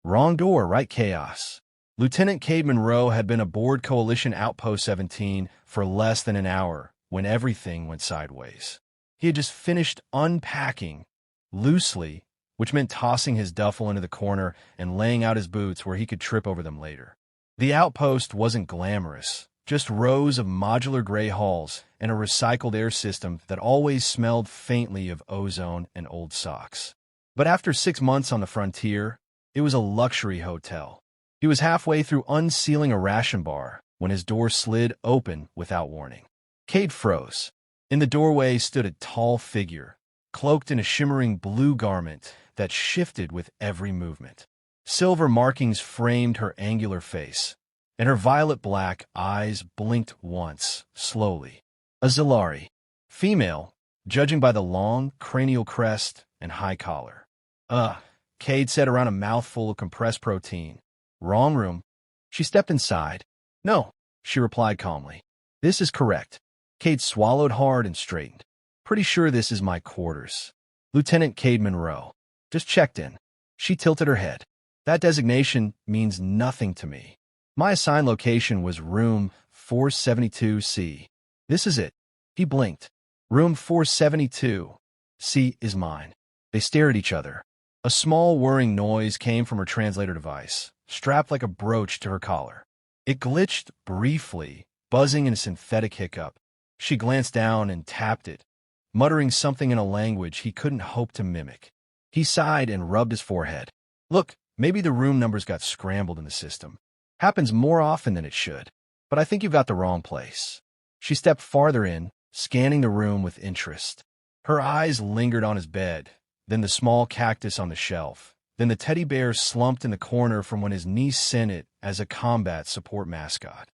Wrong door, right chaos. Lieutenant Kade Monroe had been aboard Coalition Outpost 17 for less than an hour when everything went sideways. He had just finished unpacking loosely, which meant tossing his duffel into the corner and laying out his boots where he could trip over them later. The outpost wasn't glamorous, just rows of modular gray halls and a recycled air system that always smelled faintly of ozone and old socks. But after 6 months on the frontier, it was a luxury hotel. He was halfway through unsealing a ration bar when his door slid open without warning. Kade froze. In the doorway stood a tall figure, cloaked in a shimmering blue garment that shifted with every movement. Silver markings framed her angular face, and her violet-black eyes blinked once, slowly. A Xilari. Female, judging by the long, cranial crest and high collar. Kade said around a mouthful of compressed protein. Wrong room. She stepped inside. No, she replied calmly. This is correct. Kade swallowed hard and straightened. Pretty sure this is my quarters. Lieutenant Kade Monroe. Just checked in. She tilted her head. That designation means nothing to me. My assigned location was room 472C. This is it. He blinked. Room 472C is mine. They stared at each other. A small whirring noise came from her translator device, strapped like a brooch to her collar. It glitched briefly, buzzing in a synthetic hiccup. She glanced down and tapped it, muttering something in a language he couldn't hope to mimic. He sighed and rubbed his forehead. Look, maybe the room numbers got scrambled in the system. Happens more often than it should, but I think you've got the wrong place. She stepped farther in, scanning the room with interest. Her eyes lingered on his bed, then the small cactus on the shelf, then the teddy bear slumped in the corner from when his niece sent it as a combat support mascot.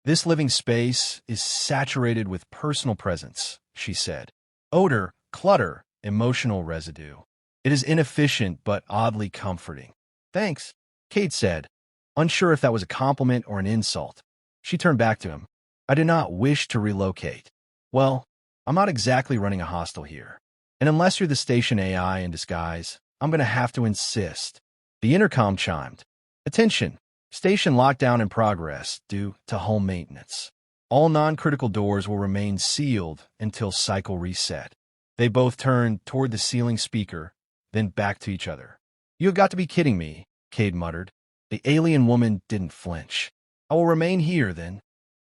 This living space is saturated with personal presence, she said. Odor, clutter, emotional residue. It is inefficient but oddly comforting. Thanks, Kade said, unsure if that was a compliment or an insult. She turned back to him. I do not wish to relocate. Well, I'm not exactly running a hostel here. And unless you're the station AI in disguise, I'm going to have to insist. The intercom chimed. Attention, station lockdown in progress due to home maintenance. All non-critical doors will remain sealed until cycle reset. They both turned toward the ceiling speaker, then back to each other. You have got to be kidding me, Kade muttered. The alien woman didn't flinch. I will remain here, then.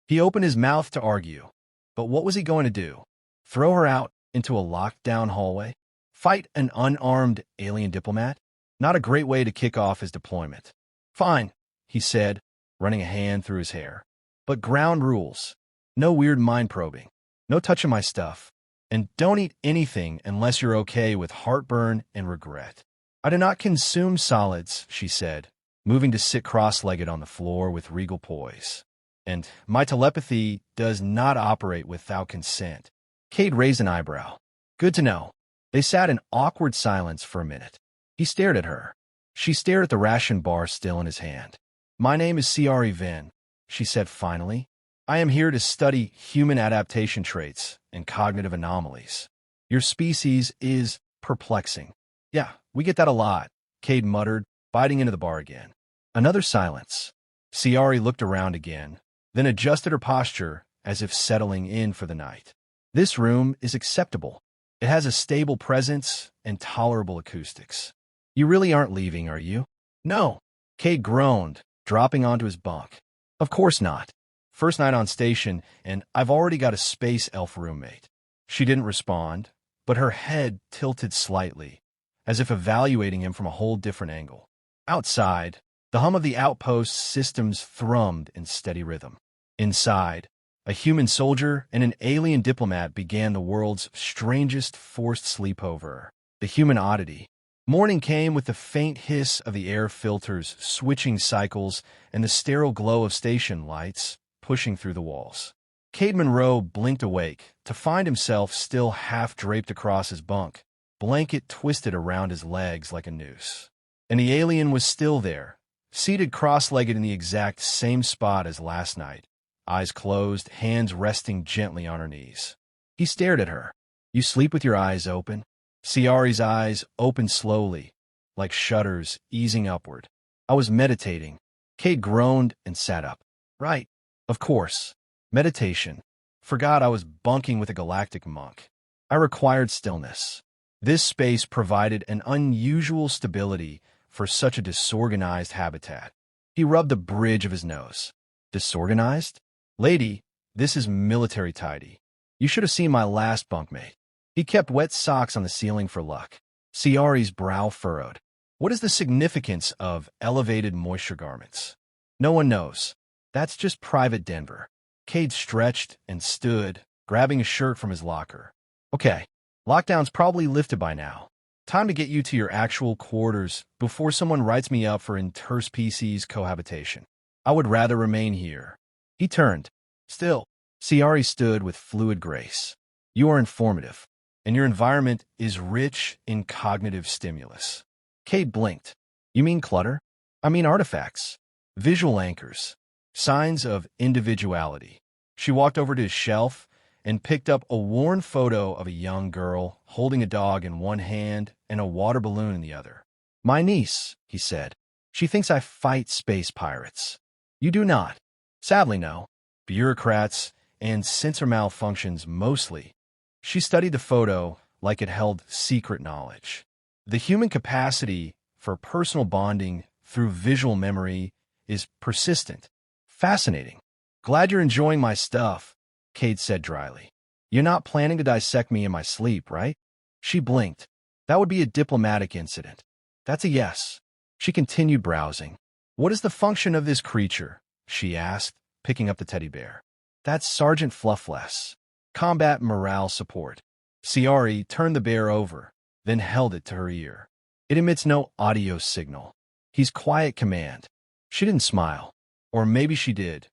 He opened his mouth to argue. But what was he going to do? Throw her out into a locked-down hallway? Fight an unarmed alien diplomat? Not a great way to kick off his deployment. Fine, he said, running a hand through his hair. But ground rules. No weird mind-probing. No touching my stuff. And don't eat anything unless you're okay with heartburn and regret. I do not consume solids, she said, moving to sit cross-legged on the floor with regal poise. And my telepathy does not operate without consent. Kade raised an eyebrow. Good to know. They sat in awkward silence for a minute. He stared at her. She stared at the ration bar still in his hand. My name is Siyari Vin, she said finally. I am here to study human adaptation traits and cognitive anomalies. Your species is perplexing. Yeah, we get that a lot, Kade muttered, biting into the bar again. Another silence. Siyari looked around again, then adjusted her posture as if settling in for the night. This room is acceptable. It has a stable presence and tolerable acoustics. You really aren't leaving, are you? No, Kade groaned, dropping onto his bunk. Of course not. First night on station, and I've already got a space elf roommate. She didn't respond, but her head tilted slightly, as if evaluating him from a whole different angle. Outside, the hum of the outpost systems thrummed in steady rhythm. Inside, a human soldier and an alien diplomat began the world's strangest forced sleepover, the human oddity. Morning came with the faint hiss of the air filters switching cycles and the sterile glow of station lights pushing through the walls. Kade Monroe blinked awake to find himself still half draped across his bunk, blanket twisted around his legs like a noose. And the alien was still there, seated cross-legged in the exact same spot as last night, eyes closed, hands resting gently on her knees. He stared at her. You sleep with your eyes open? Siyari's eyes opened slowly, like shutters easing upward. I was meditating. Kade groaned and sat up. Right. Of course. Meditation. Forgot I was bunking with a galactic monk. I required stillness. This space provided an unusual stability for such a disorganized habitat. He rubbed the bridge of his nose. Disorganized? Lady, this is military tidy. You should have seen my last bunkmate. He kept wet socks on the ceiling for luck. Siyari's brow furrowed. What is the significance of elevated moisture garments? No one knows. That's just private Denver. Kade stretched and stood, grabbing a shirt from his locker. Okay, lockdown's probably lifted by now. Time to get you to your actual quarters before someone writes me up for interspecies cohabitation. I would rather remain here. He turned. Still, Siyari stood with fluid grace. You are informative, and your environment is rich in cognitive stimulus. Kade blinked. You mean clutter? I mean artifacts, visual anchors, signs of individuality. She walked over to his shelf and picked up a worn photo of a young girl holding a dog in one hand and a water balloon in the other. My niece, he said. She thinks I fight space pirates. You do not. Sadly, no. Bureaucrats and sensor malfunctions mostly. She studied the photo like it held secret knowledge. The human capacity for personal bonding through visual memory is persistent. Fascinating. Glad you're enjoying my stuff, Kade said dryly. You're not planning to dissect me in my sleep, right? She blinked. That would be a diplomatic incident. That's a yes. She continued browsing. What is the function of this creature? She asked, picking up the teddy bear. That's Sergeant Fluffless. Combat morale support. Siyari turned the bear over, then held it to her ear. It emits no audio signal. He's quiet command. She didn't smile. Or maybe she did.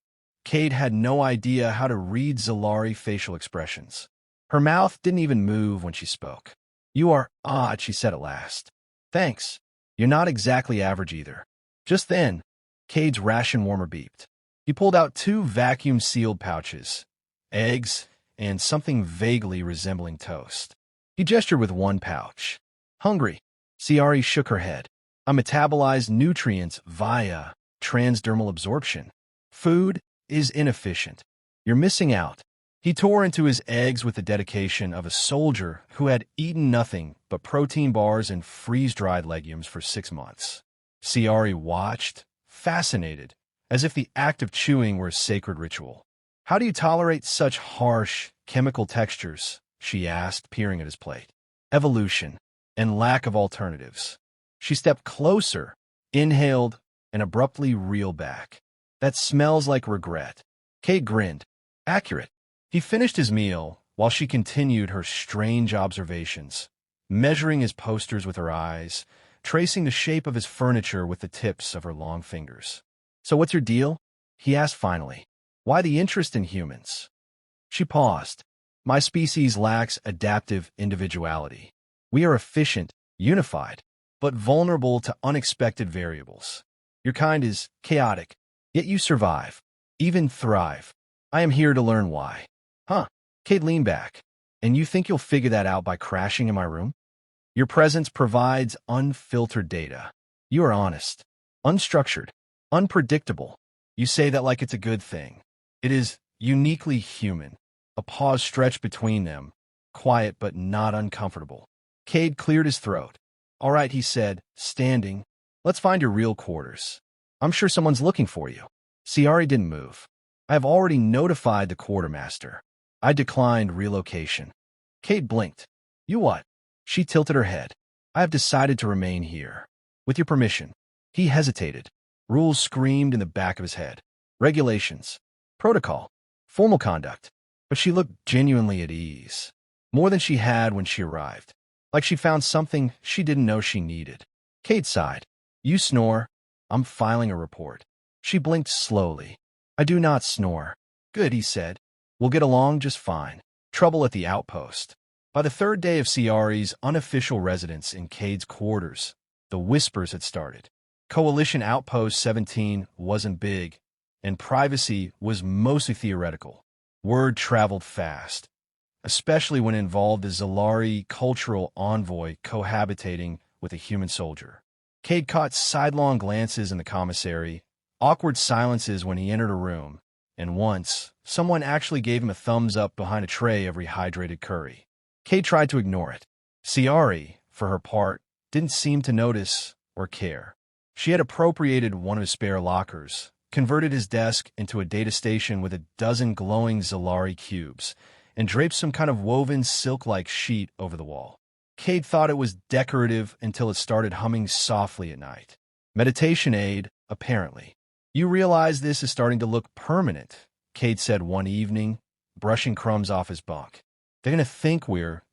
Kade had no idea how to read Xilari facial expressions. Her mouth didn't even move when she spoke. You are odd, she said at last. Thanks. You're not exactly average either. Just then, Cade's ration warmer beeped. He pulled out 2 vacuum-sealed pouches, eggs, and something vaguely resembling toast. He gestured with one pouch. Hungry. Siyari shook her head. I metabolize nutrients via transdermal absorption. Food is inefficient. You're missing out. He tore into his eggs with the dedication of a soldier who had eaten nothing but protein bars and freeze-dried legumes for 6 months. Siyari watched, fascinated, as if the act of chewing were a sacred ritual. How do you tolerate such harsh, chemical textures? She asked, peering at his plate. Evolution and lack of alternatives. She stepped closer, inhaled, and abruptly reeled back. That smells like regret. Kade grinned. Accurate. He finished his meal while she continued her strange observations, measuring his posters with her eyes, tracing the shape of his furniture with the tips of her long fingers. So what's your deal? He asked finally. Why the interest in humans? She paused. My species lacks adaptive individuality. We are efficient, unified, but vulnerable to unexpected variables. Your kind is chaotic, yet you survive, even thrive. I am here to learn why. Huh? Kade leaned back. And you think you'll figure that out by crashing in my room? Your presence provides unfiltered data. You are honest, unstructured, unpredictable. You say that like it's a good thing. It is uniquely human. A pause stretched between them, quiet but not uncomfortable. Kade cleared his throat. All right, he said, standing. Let's find your real quarters. I'm sure someone's looking for you. Siyari didn't move. I have already notified the quartermaster. I declined relocation. Kade blinked. You what? She tilted her head. I have decided to remain here. With your permission. He hesitated. Rules screamed in the back of his head. Regulations. Protocol. Formal conduct. But she looked genuinely at ease. More than she had when she arrived. Like she found something she didn't know she needed. Kade sighed. You snore. I'm filing a report. She blinked slowly. I do not snore. Good, he said. We'll get along just fine. Trouble at the outpost. By the 3rd day of Siyari's unofficial residence in Cade's quarters, the whispers had started. Coalition Outpost 17 wasn't big, and privacy was mostly theoretical. Word traveled fast, especially when it involved a Xilari cultural envoy cohabitating with a human soldier. Cade caught sidelong glances in the commissary, awkward silences when he entered a room, and once, someone actually gave him a thumbs up behind a tray of rehydrated curry. Cade tried to ignore it. Siyari, for her part, didn't seem to notice or care. She had appropriated one of his spare lockers, converted his desk into a data station with a dozen glowing Xilari cubes, and draped some kind of woven silk-like sheet over the wall. Cade thought it was decorative until it started humming softly at night. Meditation aid, apparently. You realize this is starting to look permanent, Cade said one evening, brushing crumbs off his bunk. They're going to think we're,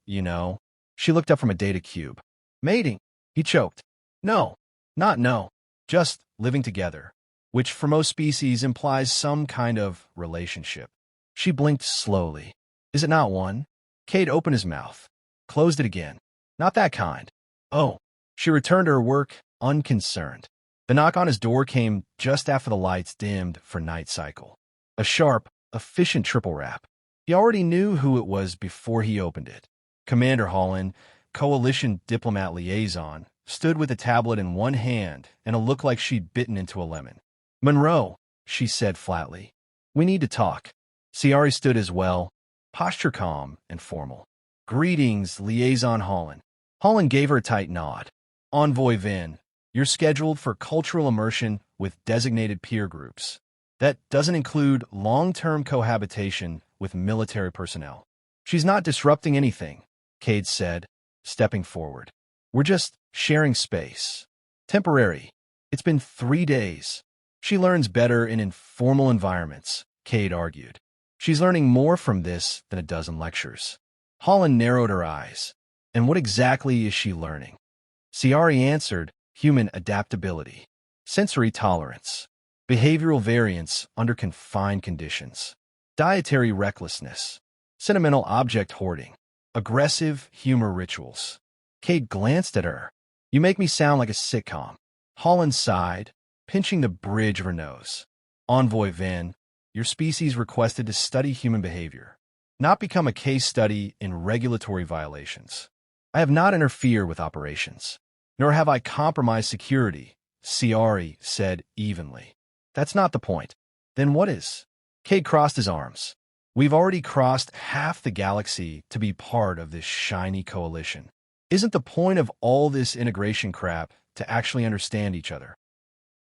She looked up from a data cube. Mating, he choked. No, not no, just living together, which for most species implies some kind of relationship. She blinked slowly. Is it not one? Cade opened his mouth, closed it again. Not that kind. Oh. She returned to her work, unconcerned. The knock on his door came just after the lights dimmed for night cycle. A sharp, efficient triple rap. He already knew who it was before he opened it. Commander Holland, Coalition Diplomat Liaison, stood with a tablet in one hand and a look like she'd bitten into a lemon. Monroe, she said flatly. We need to talk. Siyari stood as well, posture calm and formal. Greetings, Liaison Holland. Holland gave her a tight nod. Envoy Vin, you're scheduled for cultural immersion with designated peer groups. That doesn't include long-term cohabitation with military personnel. She's not disrupting anything, Cade said, stepping forward. We're just sharing space. Temporary. It's been 3 days. She learns better in informal environments, Cade argued. She's learning more from this than a dozen lectures. Holland narrowed her eyes. And what exactly is she learning? Siyari answered, human adaptability, sensory tolerance, behavioral variance under confined conditions, dietary recklessness, sentimental object hoarding, aggressive humor rituals. Cade glanced at her. You make me sound like a sitcom. Holland sighed, pinching the bridge of her nose. Envoy Vin, your species requested to study human behavior, not become a case study in regulatory violations. I have not interfered with operations, nor have I compromised security, Siyari said evenly. That's not the point. Then what is? Cade crossed his arms. We've already crossed half the galaxy to be part of this shiny coalition. Isn't the point of all this integration crap to actually understand each other?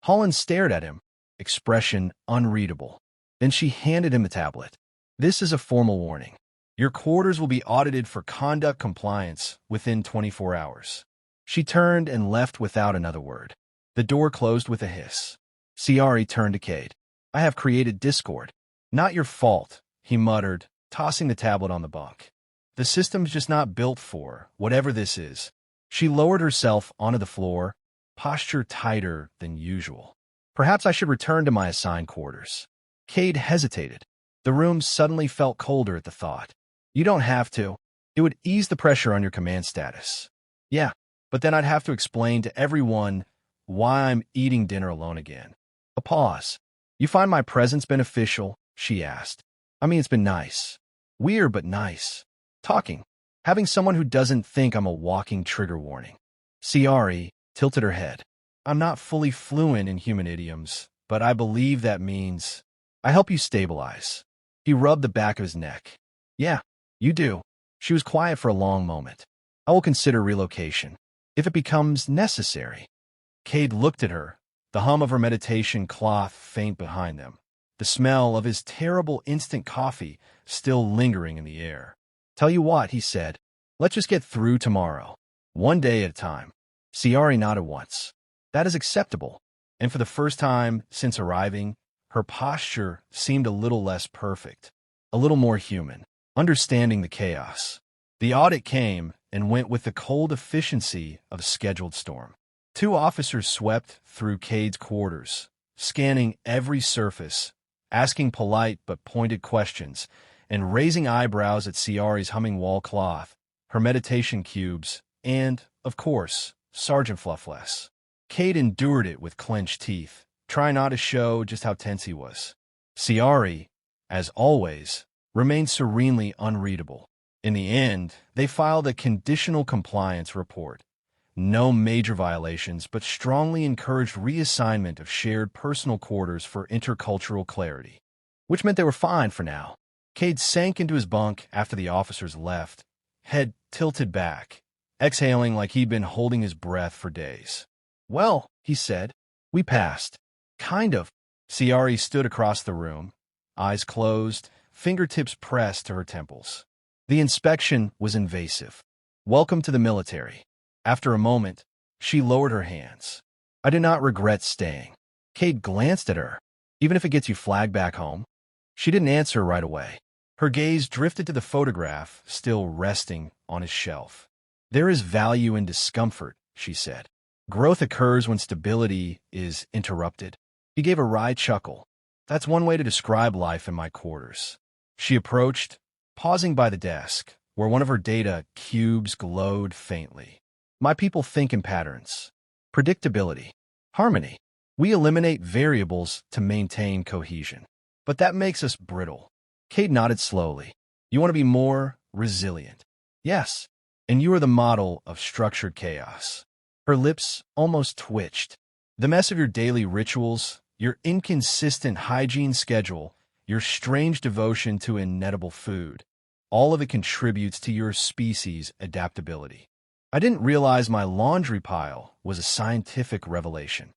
Holland stared at him, expression unreadable. Then she handed him the tablet. This is a formal warning. Your quarters will be audited for conduct compliance within 24 hours. She turned and left without another word. The door closed with a hiss. Siyari turned to Cade. I have created discord. Not your fault, he muttered, tossing the tablet on the bunk. The system's just not built for whatever this is. She lowered herself onto the floor, posture tighter than usual. Perhaps I should return to my assigned quarters. Cade hesitated. The room suddenly felt colder at the thought. You don't have to. It would ease the pressure on your command status. Yeah, but then I'd have to explain to everyone why I'm eating dinner alone again. A pause. You find my presence beneficial? She asked. I mean, it's been nice. Weird, but nice. Talking. Having someone who doesn't think I'm a walking trigger warning. Siyari tilted her head. I'm not fully fluent in human idioms, but I believe that means I help you stabilize. He rubbed the back of his neck. Yeah, you do. She was quiet for a long moment. I will consider relocation, if it becomes necessary. Cade looked at her, the hum of her meditation cloth faint behind them, the smell of his terrible instant coffee still lingering in the air. Tell you what, he said, let's just get through tomorrow, one day at a time. Siyari nodded once. That is acceptable, and for the first time since arriving, her posture seemed a little less perfect, a little more human, understanding the chaos. The audit came and went with the cold efficiency of a scheduled storm. 2 officers swept through Cade's quarters, scanning every surface, asking polite but pointed questions, and raising eyebrows at Siyari's humming wall cloth, her meditation cubes, and, of course, Sergeant Fluffless. Cade endured it with clenched teeth, trying not to show just how tense he was. Siyari, as always, remained serenely unreadable. In the end, they filed a conditional compliance report, No major violations, but strongly encouraged reassignment of shared personal quarters for intercultural clarity, which meant they were fine for now. Cade sank into his bunk after the officers left, head tilted back, exhaling like he'd been holding his breath for days. "Well," he said, "we passed. Kind of." Siyari stood across the room, eyes closed, fingertips pressed to her temples. The inspection was invasive. "Welcome to the military." After a moment, she lowered her hands. "I do not regret staying." Cade glanced at her. "Even if it gets you flagged back home?" She didn't answer right away. Her gaze drifted to the photograph still resting on his shelf. "There is value in discomfort," she said. "Growth occurs when stability is interrupted." He gave a wry chuckle. "That's one way to describe life in my quarters." She approached, pausing by the desk, where one of her data cubes glowed faintly. "My people think in patterns. Predictability. Harmony. We eliminate variables to maintain cohesion. But that makes us brittle." Cade nodded slowly. "You want to be more resilient." "Yes. And you are the model of structured chaos." Her lips almost twitched. "The mess of your daily rituals, your inconsistent hygiene schedule, your strange devotion to inedible food, all of it contributes to your species' adaptability." I didn't realize my laundry pile was a scientific revelation.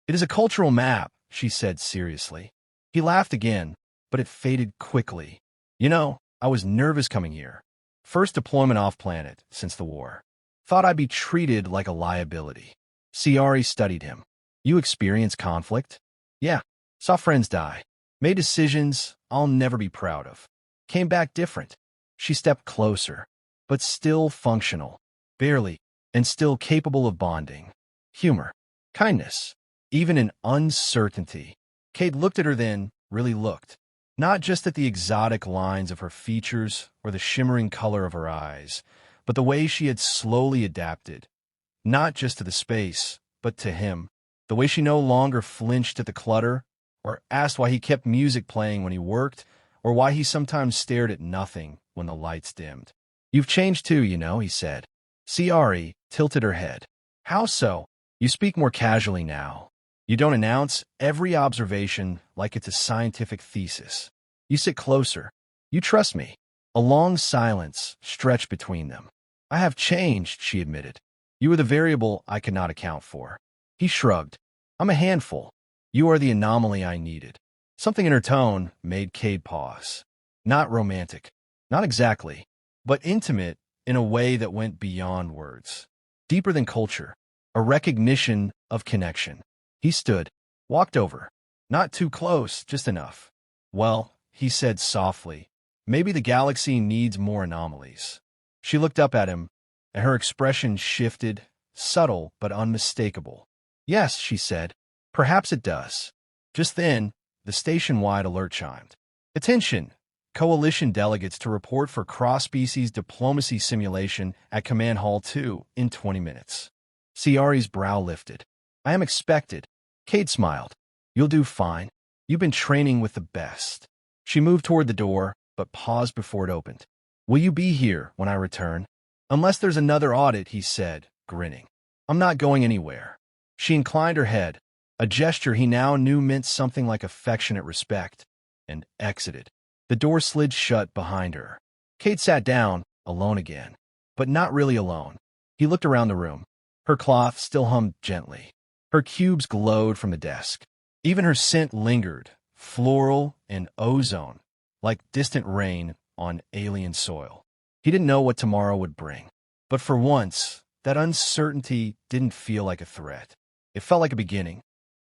"It is a cultural map," she said seriously. He laughed again, but it faded quickly. "You know, I was nervous coming here. First deployment off-planet since the war. Thought I'd be treated like a liability." Siyari studied him. "You experience conflict?" "Yeah. Saw friends die. Made decisions I'll never be proud of. Came back different." She stepped closer, but still functional. Barely, and still capable of bonding. Humor. Kindness. Even in uncertainty. Cade looked at her then, really looked. Not just at the exotic lines of her features or the shimmering color of her eyes, but the way she had slowly adapted. Not just to the space, but to him. The way she no longer flinched at the clutter, or asked why he kept music playing when he worked, or why he sometimes stared at nothing when the lights dimmed. "You've changed too, you know," he said. Siyari tilted her head. "How so?" "You speak more casually now. You don't announce every observation like it's a scientific thesis. You sit closer. You trust me." A long silence stretched between them. "I have changed," she admitted. "You are the variable I could not account for." He shrugged. "I'm a handful. You are the anomaly I needed." Something in her tone made Cade pause. Not romantic. Not exactly. But intimate in a way that went beyond words. Deeper than culture. A recognition of connection. He stood. Walked over. Not too close, just enough. "Well," he said softly, "maybe the galaxy needs more anomalies." She looked up at him, and her expression shifted, subtle but unmistakable. "Yes," she said, "perhaps it does." Just then, the station-wide alert chimed. "Attention! Coalition delegates to report for cross-species diplomacy simulation at Command Hall 2 in 20 minutes. Siyari's brow lifted. "I am expected." Cade smiled. "You'll do fine. You've been training with the best." She moved toward the door, but paused before it opened. "Will you be here when I return?" "Unless there's another audit," he said, grinning. "I'm not going anywhere." She inclined her head, a gesture he now knew meant something like affectionate respect, and exited. The door slid shut behind her. Cade sat down, alone again, but not really alone. He looked around the room. Her cloth still hummed gently. Her cubes glowed from the desk. Even her scent lingered, floral and ozone, like distant rain on alien soil. He didn't know what tomorrow would bring. But for once, that uncertainty didn't feel like a threat. It felt like a beginning.